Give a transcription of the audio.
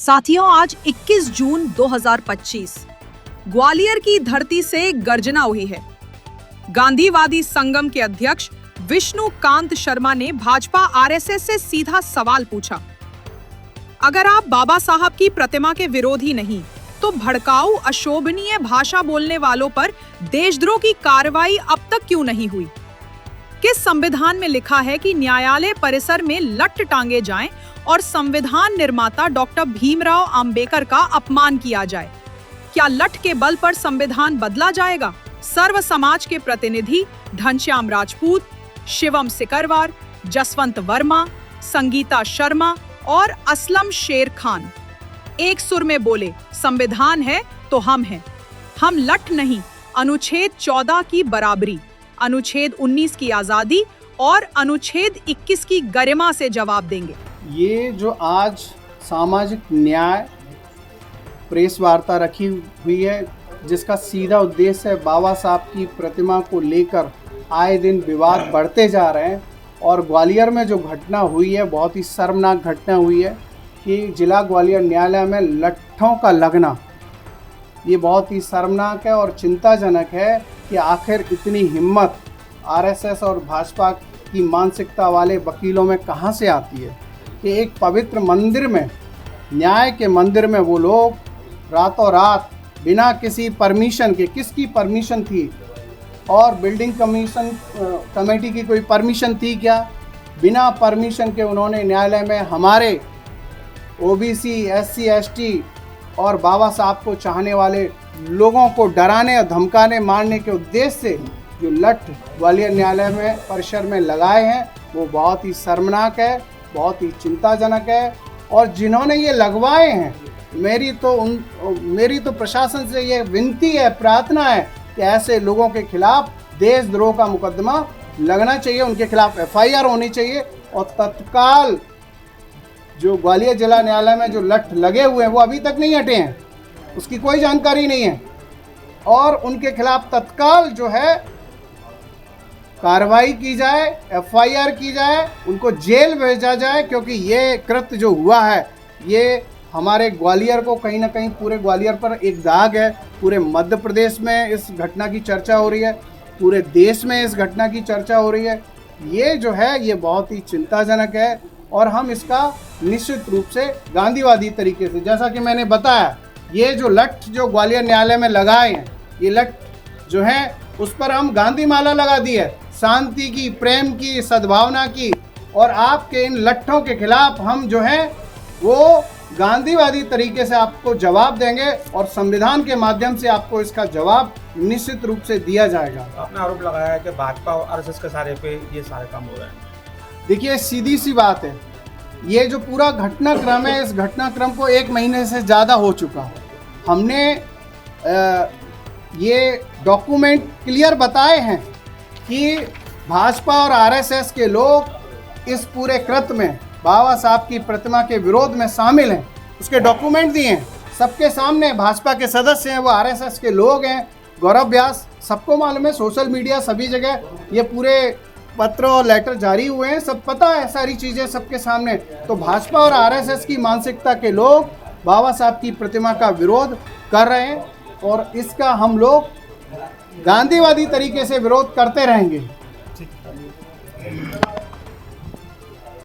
साथियों, आज 21 जून 2025 ग्वालियर की धरती से गर्जना हुई है। गांधीवादी संगम के अध्यक्ष विष्णुकांत शर्मा ने भाजपा आरएसएस से सीधा सवाल पूछा, अगर आप बाबा साहब की प्रतिमा के विरोधी नहीं तो भड़काऊ अशोभनीय भाषा बोलने वालों पर देशद्रोह की कार्रवाई अब तक क्यों नहीं हुई? किस संविधान में लिखा है कि न्यायालय परिसर में लठ टांगे जाएं और संविधान निर्माता डॉक्टर भीमराव अंबेडकर का अपमान किया जाए? क्या लठ के बल पर संविधान बदला जाएगा? सर्व समाज के प्रतिनिधि घनश्याम राजपूत, शिवम सिकरवार, जसवंत वर्मा, संगीता शर्मा और असलम शेर खान एक सुर में बोले, संविधान है तो हम हैं। हम लठ नहीं, अनुच्छेद 14 की बराबरी, अनुच्छेद 19 की आजादी और अनुच्छेद 21 की गरिमा से जवाब देंगे। ये जो आज सामाजिक न्याय प्रेस वार्ता रखी हुई है, जिसका सीधा उद्देश्य है बाबा साहब की प्रतिमा को लेकर आए दिन विवाद बढ़ते जा रहे हैं। और ग्वालियर में जो घटना हुई है, बहुत ही शर्मनाक घटना हुई है कि जिला ग्वालियर न्यायालय में लट्ठों का लगना, ये बहुत ही शर्मनाक है और चिंताजनक है कि आखिर इतनी हिम्मत आरएसएस और भाजपा की मानसिकता वाले वकीलों में कहाँ से आती है कि एक पवित्र मंदिर में, न्याय के मंदिर में वो लोग रातों रात बिना किसी परमिशन के, किसकी परमिशन थी और बिल्डिंग कमेटी की कोई परमिशन थी क्या? बिना परमिशन के उन्होंने न्यायालय में हमारे ओबीसी, एससी, एसटी और बाबा साहब को चाहने वाले लोगों को डराने और धमकाने, मारने के उद्देश्य से जो लठ ग्वालियर न्यायालय में परिसर में लगाए हैं, वो बहुत ही शर्मनाक है, बहुत ही चिंताजनक है। और जिन्होंने ये लगवाए हैं, मेरी तो प्रशासन से ये विनती है, प्रार्थना है कि ऐसे लोगों के खिलाफ देशद्रोह का मुकदमा लगना चाहिए, उनके खिलाफ एफआईआर होनी चाहिए और तत्काल जो ग्वालियर जिला न्यायालय में जो लठ लगे हुए हैं वो अभी तक नहीं हटे हैं, उसकी कोई जानकारी नहीं है और उनके खिलाफ तत्काल जो है कार्रवाई की जाए, एफआईआर की जाए, उनको जेल भेजा जाए, क्योंकि ये कृत्य जो हुआ है ये हमारे ग्वालियर को कहीं ना कहीं, पूरे ग्वालियर पर एक दाग है। पूरे मध्य प्रदेश में इस घटना की चर्चा हो रही है, पूरे देश में इस घटना की चर्चा हो रही है। ये जो है ये बहुत ही चिंताजनक है और हम इसका निश्चित रूप से गांधीवादी तरीके से, जैसा कि मैंने बताया, ये जो लठ जो ग्वालियर न्यायालय में लगाए हैं, ये लठ जो है उस पर हम गांधी माला लगा दी है, शांति की, प्रेम की, सद्भावना की। और आपके इन लट्ठों के खिलाफ हम जो है वो गांधीवादी तरीके से आपको जवाब देंगे और संविधान के माध्यम से आपको इसका जवाब निश्चित रूप से दिया जाएगा। आपने आरोप लगाया है कि भाजपा और आरएसएस के सारे पे ये सारे काम हो रहे हैं। देखिए, सीधी सी बात है, ये जो पूरा घटनाक्रम है, इस घटनाक्रम को 1 महीने से ज़्यादा हो चुका है। हमने ये डॉक्यूमेंट क्लियर बताए हैं कि भाजपा और आरएसएस के लोग इस पूरे कृत्य में बाबा साहब की प्रतिमा के विरोध में शामिल हैं। उसके डॉक्यूमेंट दिए हैं सबके सामने। भाजपा के सदस्य हैं, वो आरएसएस के लोग हैं, गौरव व्यास, सबको मालूम है, सोशल मीडिया सभी जगह ये पूरे पत्र और लेटर जारी हुए हैं, सब पता है, सारी चीज़ें सबके सामने। तो भाजपा और आरएसएस की मानसिकता के लोग बाबा साहब की प्रतिमा का विरोध कर रहे हैं और इसका हम लोग गांधीवादी तरीके से विरोध करते रहेंगे।